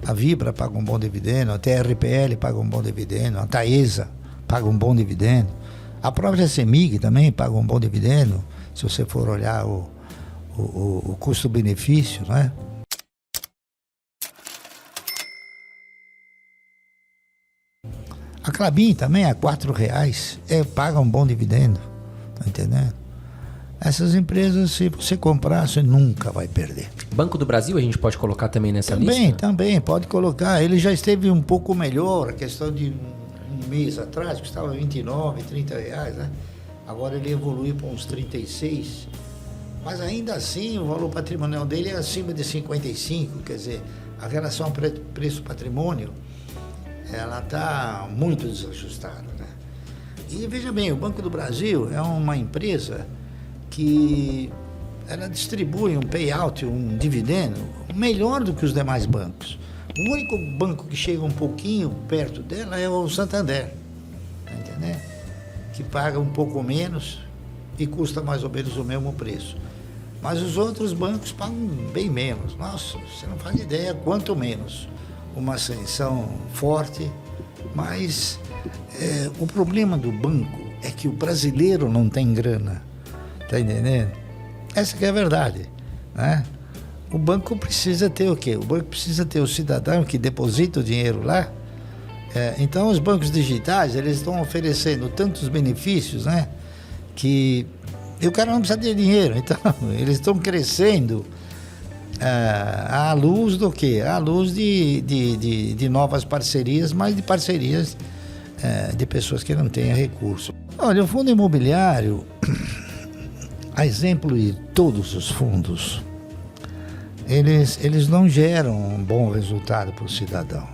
A Vibra paga um bom dividendo, a TRPL paga um bom dividendo, a Taesa paga um bom dividendo, a própria CEMIG também paga um bom dividendo, se você for olhar o custo-benefício, né? A Klabin também a R$4 paga um bom dividendo, tá entendendo? Essas empresas, se você comprar, você nunca vai perder. Banco do Brasil a gente pode colocar também nessa lista? Também, pode colocar. Ele já esteve um pouco melhor, a questão de um mês atrás, que estava R$29, R$30, né? Agora ele evoluiu para uns 36, mas ainda assim o valor patrimonial dele é acima de 55, quer dizer, a relação preço-patrimônio, ela está muito desajustada, né? E veja bem, o Banco do Brasil é uma empresa que ela distribui um payout, um dividendo, melhor do que os demais bancos. O único banco que chega um pouquinho perto dela é o Santander, tá entendendo? Que paga um pouco menos e custa mais ou menos o mesmo preço. Mas os outros bancos pagam bem menos. Nossa, você não faz ideia quanto menos. Uma ascensão forte, mas o problema do banco é que o brasileiro não tem grana. Tá entendendo? Essa que é a verdade, né? O banco precisa ter o quê? O banco precisa ter o cidadão que deposita o dinheiro lá. Então, os bancos digitais, eles estão oferecendo tantos benefícios, né? Que o cara não precisa de dinheiro. Então, eles estão crescendo à luz do quê? À luz de novas parcerias, mas de parcerias de pessoas que não têm recurso. Olha, o fundo imobiliário... A exemplo de todos os fundos, eles não geram um bom resultado para o cidadão.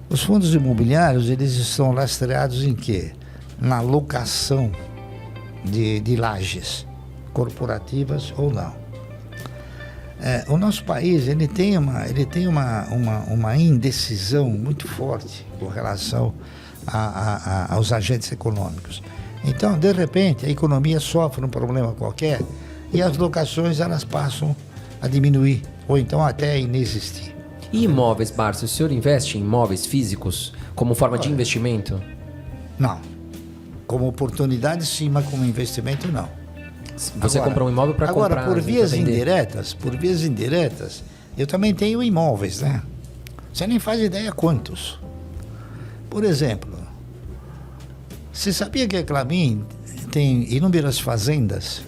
Os fundos imobiliários, eles estão lastreados em quê? Na locação de lajes, corporativas ou não. O nosso país, ele tem uma indecisão muito forte com relação aos agentes econômicos. Então, de repente, a economia sofre um problema qualquer e as locações elas passam a diminuir ou então até a inexistir. E imóveis, Márcio? O senhor investe em imóveis físicos como forma de investimento? Não. Como oportunidade, sim, mas como investimento, não. Você compra um imóvel para comprar... Agora, por vias indiretas, eu também tenho imóveis, né? Você nem faz ideia quantos. Por exemplo... Você sabia que a Klabin tem inúmeras fazendas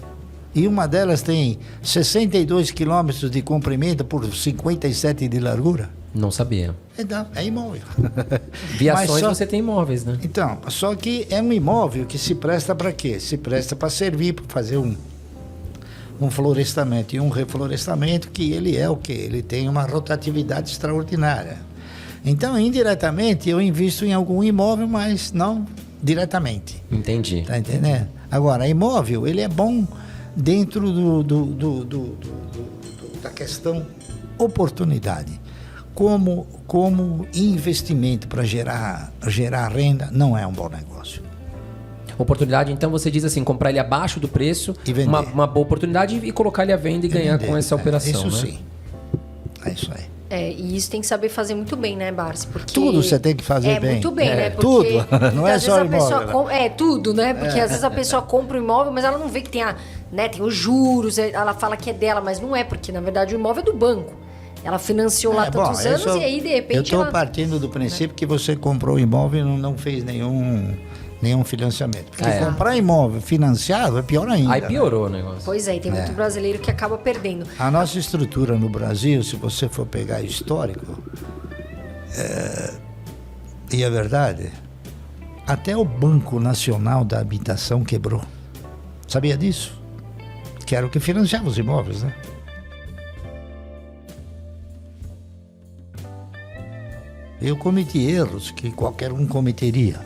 e uma delas tem 62 quilômetros de comprimento por 57 de largura? Não sabia. Então, é imóvel. Viações você tem imóveis, né? Então, só que é um imóvel que se presta para quê? Se presta para servir, para fazer um florestamento e um reflorestamento que ele é o quê? Ele tem uma rotatividade extraordinária. Então, indiretamente, eu invisto em algum imóvel, mas não... diretamente. Entendi. Tá entendendo? Agora, imóvel, ele é bom dentro da questão oportunidade. Como investimento para gerar renda, não é um bom negócio. Oportunidade, então você diz assim, comprar ele abaixo do preço, uma boa oportunidade e colocar ele à venda e ganhar com essa operação, isso, né? Sim. É isso aí. E isso tem que saber fazer muito bem, né, Barsi? Porque tudo você tem que fazer bem. Muito bem, né? Porque tudo. Não é só imóvel. Tudo, né? Porque às vezes a pessoa compra o imóvel, mas ela não vê que tem tem os juros, ela fala que é dela, mas não é, porque na verdade o imóvel é do banco. Ela financiou lá tantos anos e aí de repente eu estou partindo do princípio que você comprou o imóvel e não fez nenhum financiamento. Porque comprar imóvel financiado é pior ainda. Aí piorou o negócio. Pois é, e tem muito brasileiro que acaba perdendo. A nossa estrutura no Brasil, se você for pegar histórico, e é verdade, até o Banco Nacional da Habitação quebrou. Sabia disso? Que era o que financiava os imóveis, né? Eu cometi erros que qualquer um cometeria.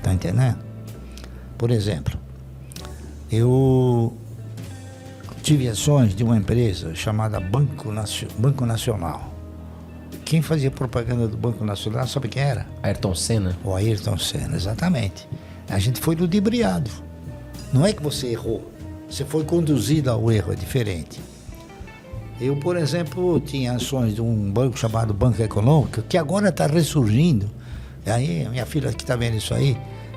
Tá entendendo? Por exemplo, eu tive ações de uma empresa chamada Banco Nacional. Quem fazia propaganda do Banco Nacional, sabe quem era? Ayrton Senna. O Ayrton Senna, exatamente. A gente foi ludibriado. Não é que você errou, você foi conduzido ao erro, é diferente. Eu, por exemplo, tinha ações de um banco chamado Banco Econômico, que agora está ressurgindo. Aí, a minha filha que está vendo isso aí,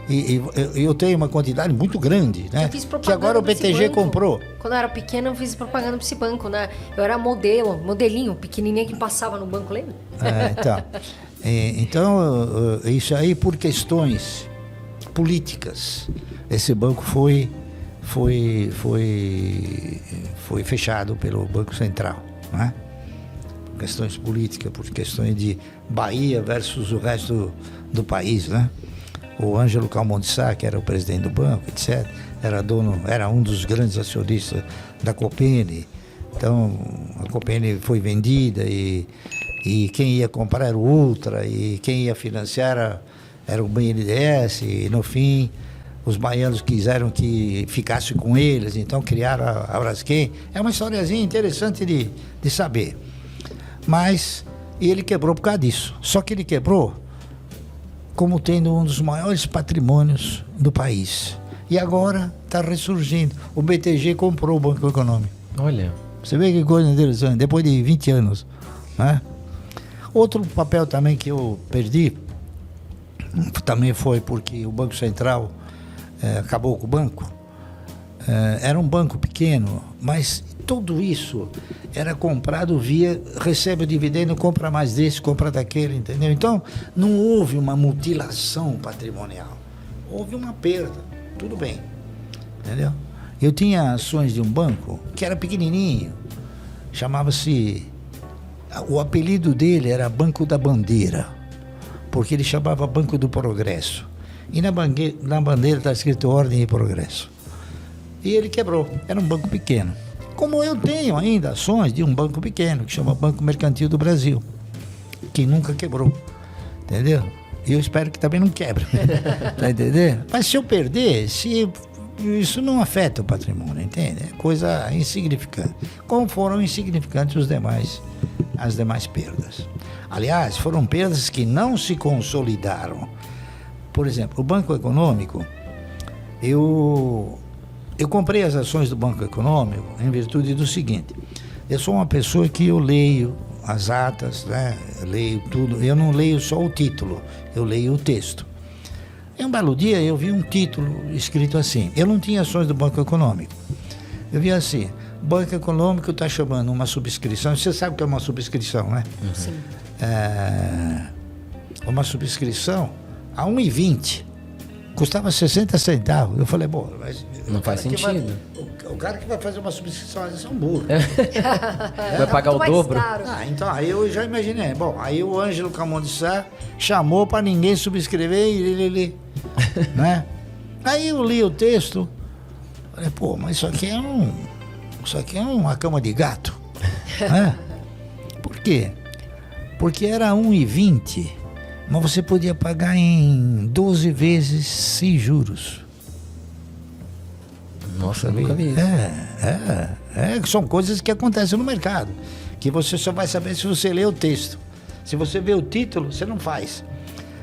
e eu tenho uma quantidade muito grande, né? Eu fiz propaganda que agora o BTG comprou. Quando eu era pequena, eu fiz propaganda para esse banco, né? Eu era modelinho, pequenininha que passava no banco, lembra? Então, isso aí por questões políticas. Esse banco foi fechado pelo Banco Central, né? Por questões políticas, por questões de Bahia versus o resto do país, né? O Ângelo Calmon de Sá, que era o presidente do banco, etc., era um dos grandes acionistas da Copene. Então, a Copene foi vendida e quem ia comprar era o Ultra e quem ia financiar era o BNDES, e no fim os baianos quiseram que ficasse com eles, então criaram a Braskem. É uma historiazinha interessante de saber. Mas ele quebrou por causa disso. Só que ele quebrou como tendo um dos maiores patrimônios do país. E agora está ressurgindo. O BTG comprou o Banco Econômico. Olha. Você vê que coisa interessante, depois de 20 anos. Né? Outro papel também que eu perdi, também foi porque o Banco Central acabou com o banco. Era um banco pequeno, mas tudo isso era comprado recebe o dividendo, compra mais desse, compra daquele, entendeu? Então, não houve uma mutilação patrimonial. Houve uma perda, tudo bem, entendeu? Eu tinha ações de um banco que era pequenininho, chamava-se... O apelido dele era Banco da Bandeira, porque ele chamava Banco do Progresso. E na bandeira está escrito Ordem e Progresso. E ele quebrou, era um banco pequeno. Como eu tenho ainda ações de um banco pequeno, que chama Banco Mercantil do Brasil, que nunca quebrou, entendeu? E eu espero que também não quebre, tá entendendo? Mas se eu perder, isso não afeta o patrimônio, entende? É coisa insignificante. Como foram insignificantes as demais perdas. Aliás, foram perdas que não se consolidaram. Por exemplo, o Banco Econômico, eu comprei as ações do Banco Econômico em virtude do seguinte: eu sou uma pessoa que eu leio as atas, né? Eu leio tudo, eu não leio só o título, eu leio o texto. Em um belo dia eu vi um título escrito assim, eu não tinha ações do Banco Econômico, eu vi assim: o Banco Econômico está chamando uma subscrição, você sabe o que é uma subscrição, né? Sim. Uma subscrição a 1,20, custava 60 centavos. Eu falei, bom, mas não faz sentido. O cara que vai fazer uma subscrição é um burro. Vai pagar o dobro? Então, aí eu já imaginei. Bom, aí o Ângelo Calmon de Sá chamou para ninguém subscrever e ele né? Aí eu li o texto, falei, pô, mas isso aqui é uma cama de gato. Né? Por quê? Porque era 1,20, mas você podia pagar em 12 vezes sem juros. Nossa, eu nunca vi isso. São coisas que acontecem no mercado, que você só vai saber se você ler o texto. Se você vê o título, você não faz.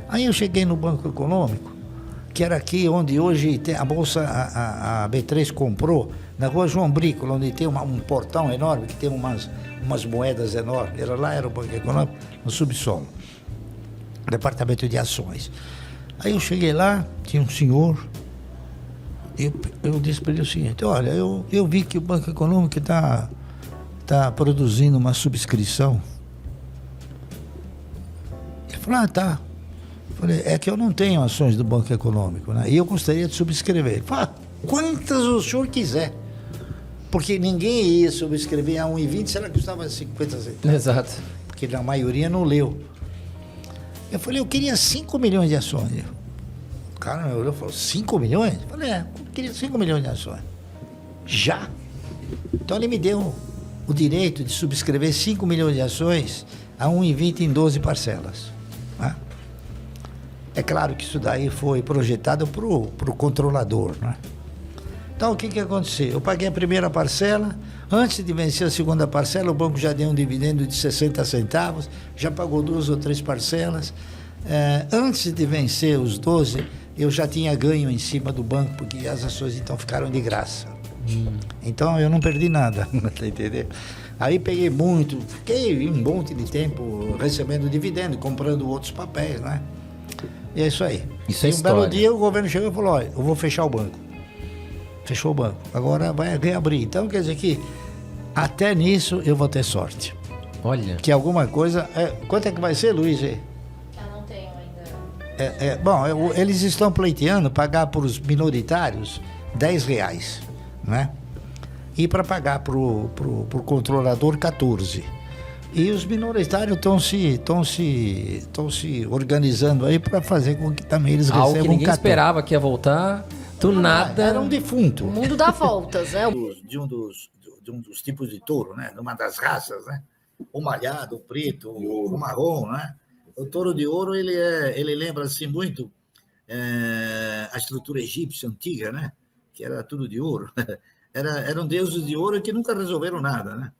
Aí eu cheguei no Banco Econômico, que era aqui onde hoje tem a Bolsa, a B3 comprou, na rua João Brícola, onde tem um portão enorme, que tem umas moedas enormes. Era o Banco Econômico, no subsolo, departamento de ações. Aí eu cheguei lá, tinha um senhor, eu disse para ele o seguinte: olha, eu vi que o Banco Econômico está produzindo uma subscrição. Ele falou, tá. Eu falei, é que eu não tenho ações do Banco Econômico, né? E eu gostaria de subscrever. Ele falou, quantas o senhor quiser. Porque ninguém ia subscrever a 1,20, será que custava 50 centavos? Exato. Porque a maioria não leu. Eu falei, eu queria 5 milhões de ações. O cara me olhou e falou, 5 milhões? Eu falei, eu queria 5 milhões de ações. Já? Então ele me deu o direito de subscrever 5 milhões de ações a 1,20 em 12 parcelas. Né? É claro que isso daí foi projetado para o controlador, né? Então o que aconteceu? Eu paguei a primeira parcela, antes de vencer a segunda parcela, o banco já deu um dividendo de 60 centavos, já pagou 2 ou 3 parcelas. Antes de vencer os 12, eu já tinha ganho em cima do banco, porque as ações então ficaram de graça. Então eu não perdi nada, entendeu? Aí peguei muito, fiquei um monte de tempo recebendo dividendo, comprando outros papéis, né? E é isso aí. Isso é um belo dia o governo chegou e falou, olha, eu vou fechar o banco. Fechou o banco. Agora vai reabrir. Então quer dizer que até nisso eu vou ter sorte. Olha. Que alguma coisa... quanto é que vai ser, Luiz? Eu não tenho ainda. Bom, eles estão pleiteando pagar para os minoritários R$10, né? E para pagar para o controlador 14. E os minoritários estão se organizando aí para fazer com que também eles recebam 14. Algo que ninguém esperava que ia voltar, do nada... Era um defunto. O mundo dá voltas, né? De um dos tipos de touro, né? De uma das raças, né? O malhado, o preto, o marrom, né? O touro de ouro, ele lembra assim muito a estrutura egípcia antiga, né? Que era tudo de ouro. Eram deuses de ouro que nunca resolveram nada, né?